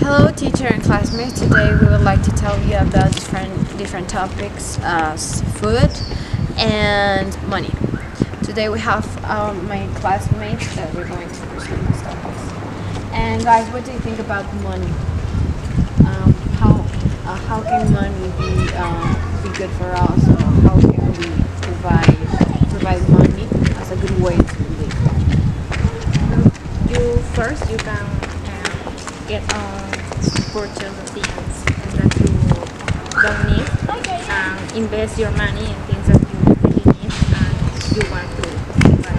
Hello, teacher and classmates. Today we would like to tell you about different topics as food and money. Today we have my classmates that we're going to present these topics. And guys, what do you think about money? How can money be good for us? Or how can we provide money as a good way to live? You can get purchase the things that you don't need and invest your money in things that you really need and you want to buy.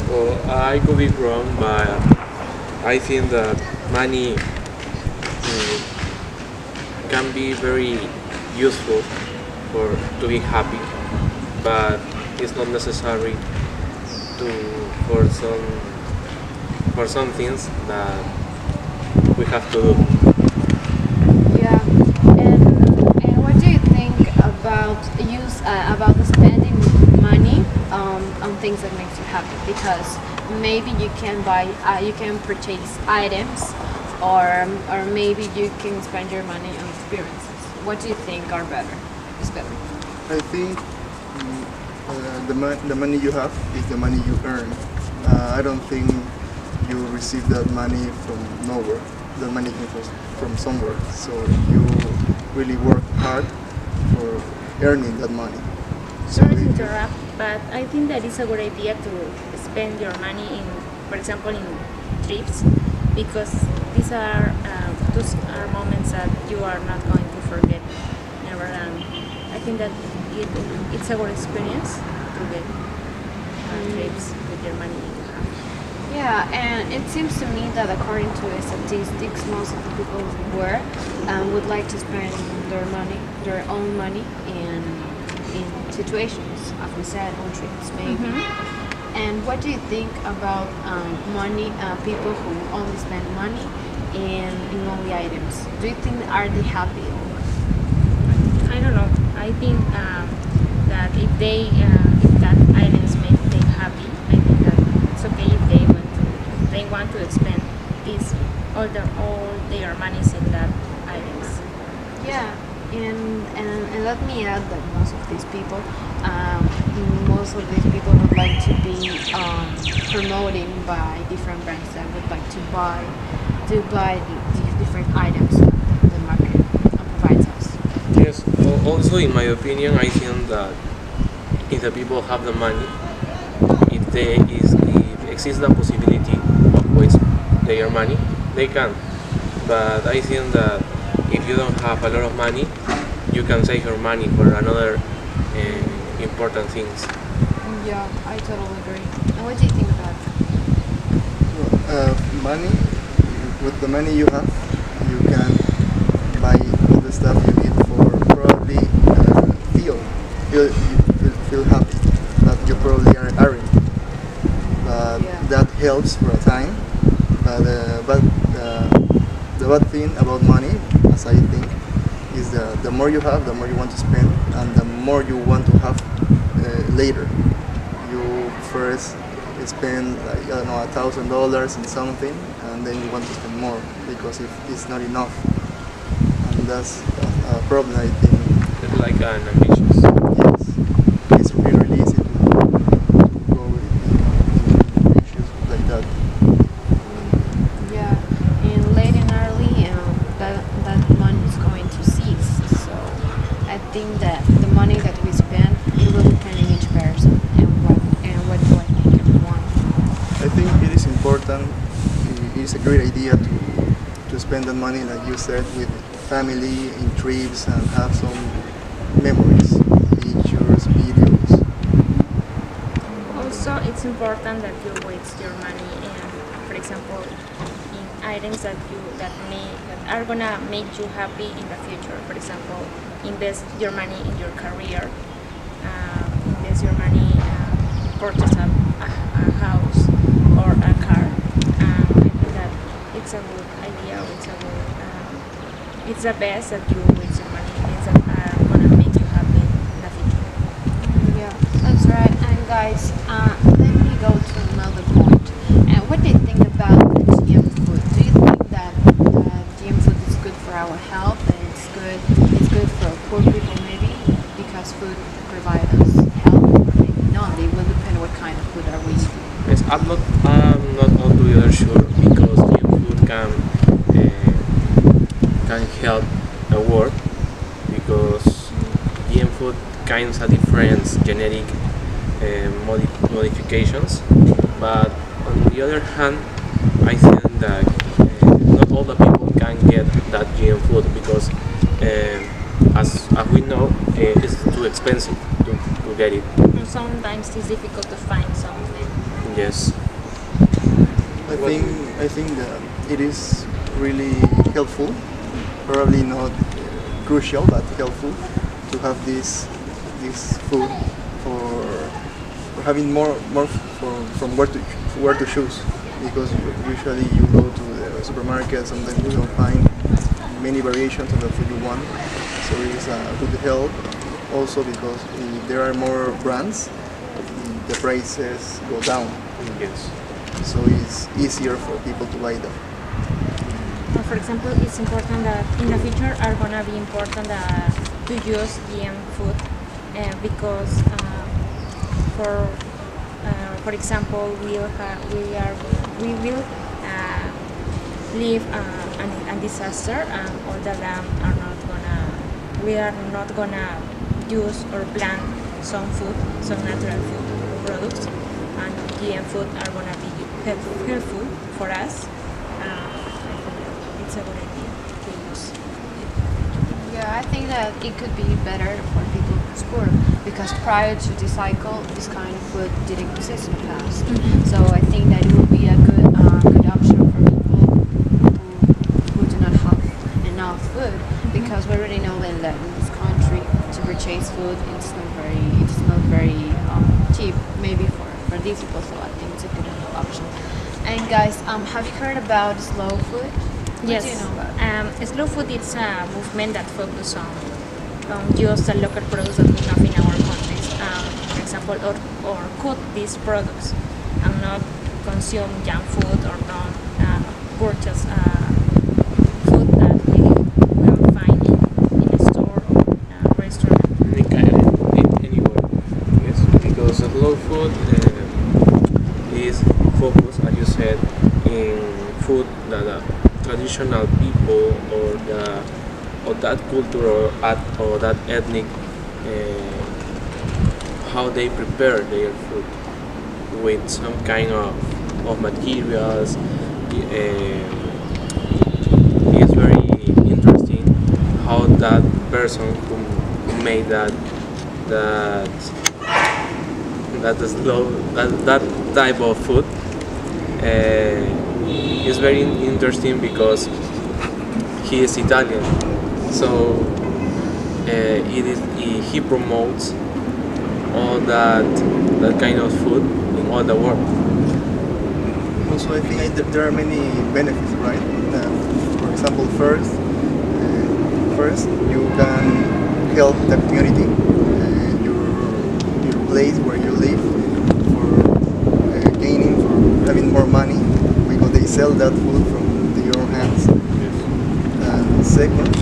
Well, I could be wrong, but I think that money can be very useful to be happy, but it's not necessary for some things that we have to do. Yeah, and what do you think about spending money on things that makes you happy? Because maybe you can purchase items, or maybe you can spend your money on experiences. What do you think is better? I think the money you have is the money you earn. I don't think you receive that money from nowhere. The money comes from somewhere. So you really work hard for earning that money. Sorry to interrupt, but I think that it's a good idea to spend your money in, for example, in trips, because those are moments that you are not going to forget never. And I think that it's a good experience to get trips with your money you have. Yeah, and it seems to me that according to statistics, most of the people would like to spend their own money in situations, as we said, on trips maybe. Mm-hmm. And what do you think about money? People who only spend money in only items. Do you think are they happy? I don't know. I think that if that items make them happy, I think that it's okay if they want to spend all their monies in that items. Yeah, and let me add that most of these people would like to be promoting by different brands that would like to buy the different items that the market provides us. Yes. Also, in my opinion, I think that if the people have the money, if exists the possibility of waste their money, they can. But I think that if you don't have a lot of money, you can save your money for another important things. Yeah, I totally agree. And what do you think about it? Money, with the money you have, you can buy all the stuff you need for probably feel happy that you probably aren't. But that helps for a time. But the bad thing about money, as I think, is the more you have, the more you want to spend, and the more you want to have later. You first spend $1,000 in something, and then you want to spend more because it's not enough, and that's a problem, I think. It's like an ambitious. Yes, it's really easy to go in issues like that. Yeah, and late and early, that money is going to cease. So I think that the money that we spend, it will depend on each person and what do I think everyone. I think it is important. It is a great idea to spend the money, like you said, with family in trips and have some memories, pictures, videos. Also, it's important that you waste your money in, for example, in items that are gonna make you happy in the future. For example, invest your money in your career. Invest your money, purchase a house or a car. I think that it's a good idea. It's the best that you waste your money in things that are gonna make you happy in the future. Yeah, that's right. And guys, let me go to another point. And what do you think about the GM food? Do you think that our health, and it's good. It's good for poor people maybe because food provides us health. Or maybe not. It will depend what kind of food are we eating. Yes, I'm not altogether sure because GM food can help the world because GM food kinds of different genetic modifications, but on the other hand, I think that not all the people can get that GM food because as we know, it's too expensive to get it. And sometimes it's difficult to find something. Yes. I think that it is really helpful, probably not crucial, but helpful to have this food for having more from where to choose, because usually you go to the supermarket, sometimes you don't find many variations of the food you want, so it's a good help. Also because if there are more brands, the prices go down, Yes. so it's easier for people to buy them. For example, it's important that in the future are gonna be important to use GM food because for example we will leave a disaster and all the land are not gonna we are not gonna use or plant some food, some natural food products, and GM food are gonna be helpful for us. It's a good idea to use. Yeah, I think that it could be better for people who's poor because prior to this cycle, this kind of food didn't exist in the past. So I think that it will be a good option for people who do not have enough food because we already know that in this country to purchase food it's not very cheap maybe for these people. So I think it's a good option. And guys, have you heard about slow food? Yes. What do you know about it? Slow food is a movement that focuses on just the local products that we have in our countries. For example, or cook these products and not consume junk food or not purchase food that we will find in a store or in a restaurant. Anywhere. Yes, because the slow food is focused, as you said, in food that traditional people or that culture or that ethnic how they prepare their food with some kind of materials. It's very interesting how that person who made that that type of food is very interesting because he is Italian, so he promotes all that kind of food in all the world. Also, I think there are many benefits, right? For example, first you can help the community, your place where you live, for gaining, for having more money because they sell that food from your hands. And second,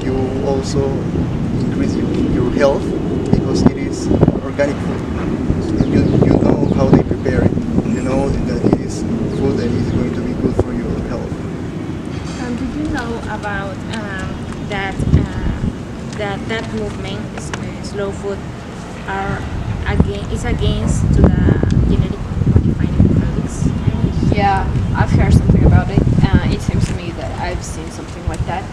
you also increase your health because it is organic food. You know how they prepare it. You know that it is food that is going to be good for your health. Did you know about that movement, slow food, is against to the genetic modifying products? Yeah, I've heard something about it. It seems to me that I've seen something like that,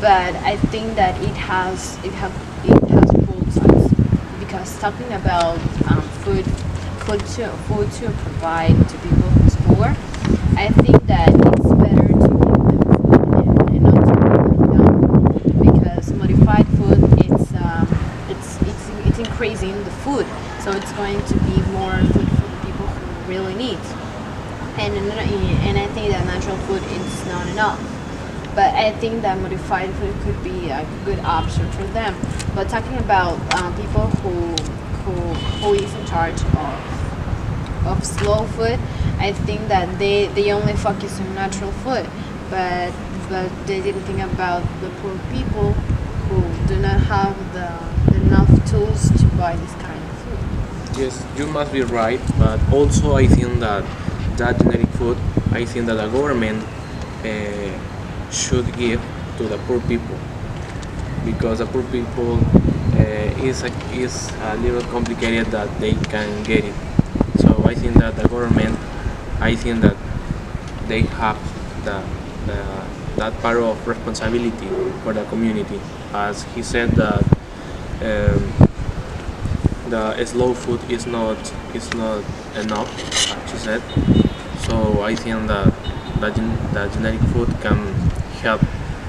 but I think that it has both sides because talking about food to provide to people who's poor, I think that it's better to give them food and not to give them down because modified food it's increasing the food, so it's going to be more food for the people who really need. And I think that natural food is not enough. But I think that modified food could be a good option for them. But talking about people who is in charge of slow food, I think that they only focus on natural food. But but they didn't think about the poor people who do not have the enough tools to buy this kind of food. Yes, you must be right, but also I think that generic food, I think that the government should give to the poor people, because the poor people is a little complicated that they can get it. So I think that the government, I think that they have the that part of responsibility for the community. As he said that the slow food is not enough, as she said. So I think that that generic food can help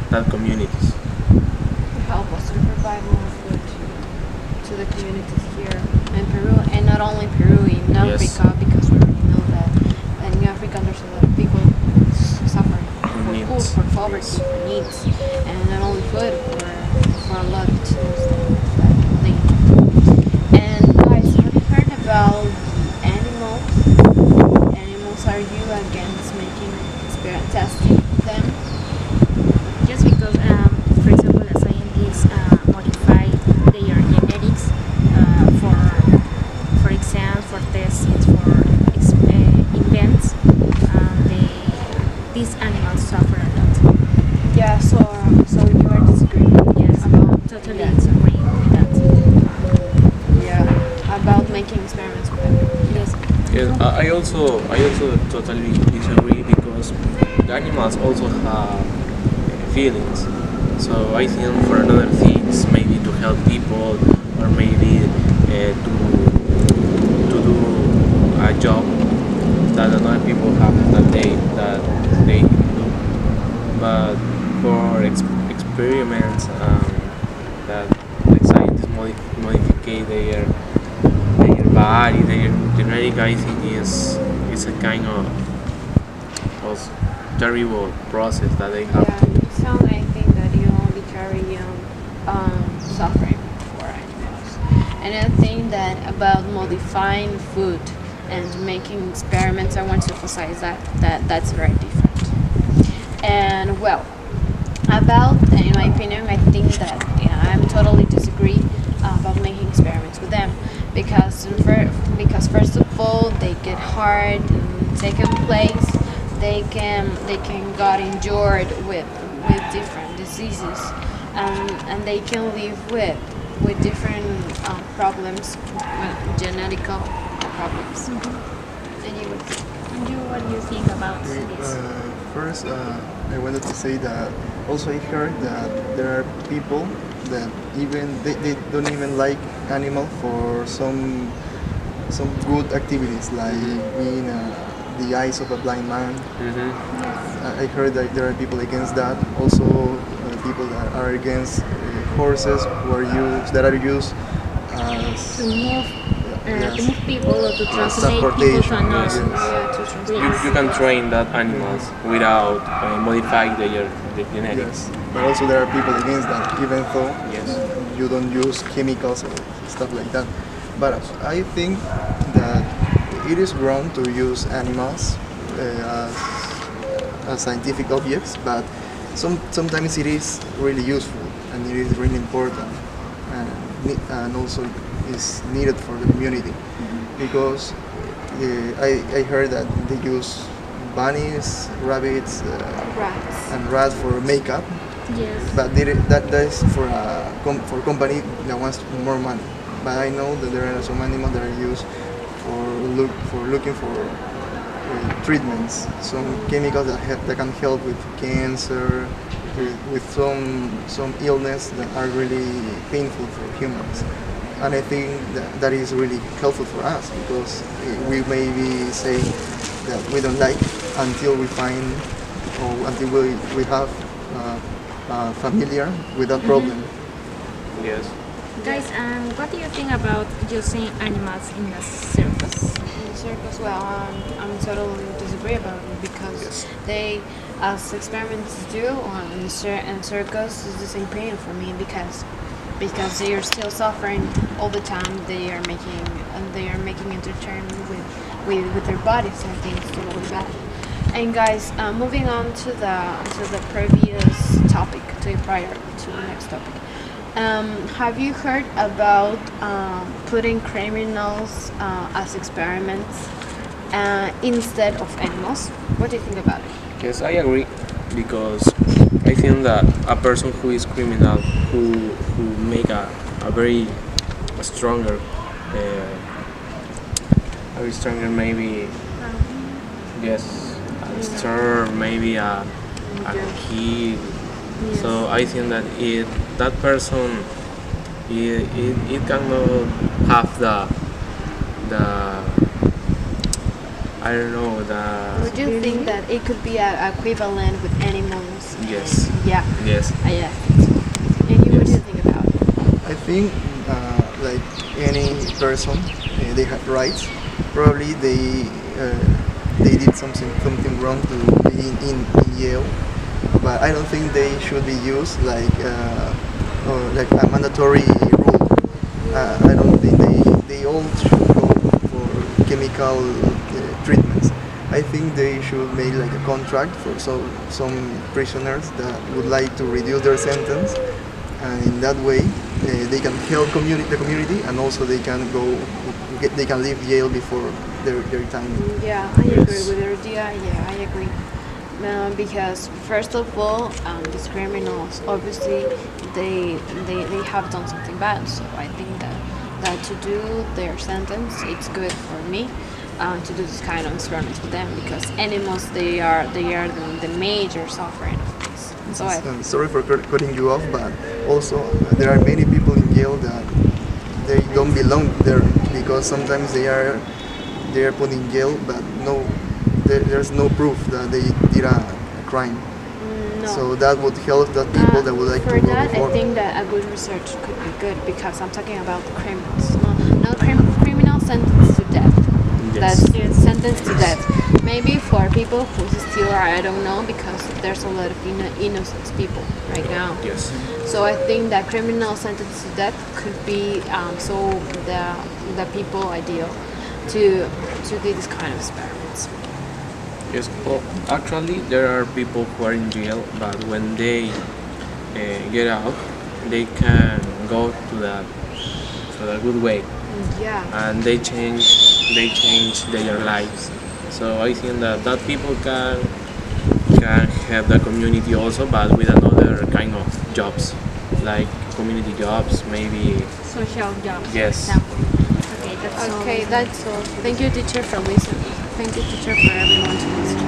that communities. Help us to provide more food to the communities here in Peru, and not only Peru, in Yes. Africa, because we already know that in Africa there's a lot of people suffering for Needs. food, for poverty, for needs, and not only food, for a lot of tools that they need. And guys, have you heard about the animals? Animals, are you against making testing them? Just because, for example, the scientists modify their genetics for exams, for tests, for events, these animals suffer a lot. Yeah, so you are disagreeing Yes, about totally yeah, disagree with that. yeah, about making experiments with them. Yes. Yes, I also totally disagree, because the animals also have feelings. So I think for another things, maybe to help people, or maybe to do a job that another people have that they do. But for experiments, that like scientists modify their body, their genetic, I think is a kind of terrible process that they have Yeah, to. you sound, I think that you only carry suffering for animals. And I think that about modifying food and making experiments, I want to emphasize that's very different. And well, about, in my opinion, I think that I'm totally disagree about making experiments with them, because first of all they get hard. In second place, they can got injured with different diseases, and they can live with different problems, genetic problems. Anyways. And you, what do you think about this? First, I wanted to say that also I heard that there are people that they don't even like animal for some good activities, like being the eyes of a blind man. I heard that there are people against that. Also, people that are against horses that are used as To move, yes, to move people or to translate people to transportation, another. yes. Yeah, to transport. You can train that animals without modifying their genetics. yes. But also there are people against that, even though Yes. you don't use chemicals or stuff like that. But I think that it is wrong to use animals as scientific objects, but sometimes it is really useful and it is really important, and also is needed for the community, because I heard that they use bunnies, rabbits, Rats. and rats for makeup, Yes. but that is for a company that wants more money. But I know that there are some animals that are used for looking for treatments, some chemicals that can help with cancer, with some illness that are really painful for humans. And I think that is really helpful for us, because we maybe say that we don't like until we find, or until we have familiar with that problem. Yes. Guys, what do you think about using animals in a circus? In circus, well, I'm totally disagree about it, because Yes. they, as experiments do in circus, is the same pain for me, because they are still suffering all the time. They are making entertainment with their bodies. I think it's totally bad. And guys, moving on to the previous topic, to prior to the next topic. Have you heard about putting criminals as experiments instead of animals? What do you think about it? Yes, I agree because I think that a person who is criminal, who make a stronger, uh, very stronger maybe yes, a stronger maybe a kid. Yes. So I think that that person it cannot have the I don't know Would the you think that it could be equivalent with animals? yes Yeah. yes Yeah. And you, what do you Yes. think about it? I think like any person, they have rights. Probably they did something wrong to be in jail, but I don't think they should be used like a mandatory rule. I don't think they all should go for chemical treatments. I think they should make like a contract for some prisoners that would like to reduce their sentence, and in that way they can help the community, and also they can they can leave jail before their time. Yeah, I agree Yes. with your idea. Yeah, I agree. Because first of all, these criminals obviously they have done something bad. So I think that to do their sentence, it's good for me to do this kind of experiments with them, because animals they are the major suffering of this. So I Sorry for cutting you off, but also there are many people in jail that they don't belong there, because sometimes they are put in jail, but there's no proof that they did a crime. no. So that would help the people that would like For to go that, before. I think that a good research could be good, because I'm talking about the criminals. No criminal sentenced to death. Yes. That's sentenced to death. Maybe for people who still are, I don't know, because there's a lot of innocent people right now. yes. So I think that criminal sentence to death could be so the people ideal to do this kind of experiments. Yes, well, actually, there are people who are in jail, but when they get out, they can go to the good way, Yeah. and they change their lives. So I think that people can have the community also, but with another kind of jobs, like community jobs, maybe. Social jobs, Yes. for example. Okay, that's all. Okay, that's all. Thank you, teacher, for listening. Thank you, teacher, for everyone to listen.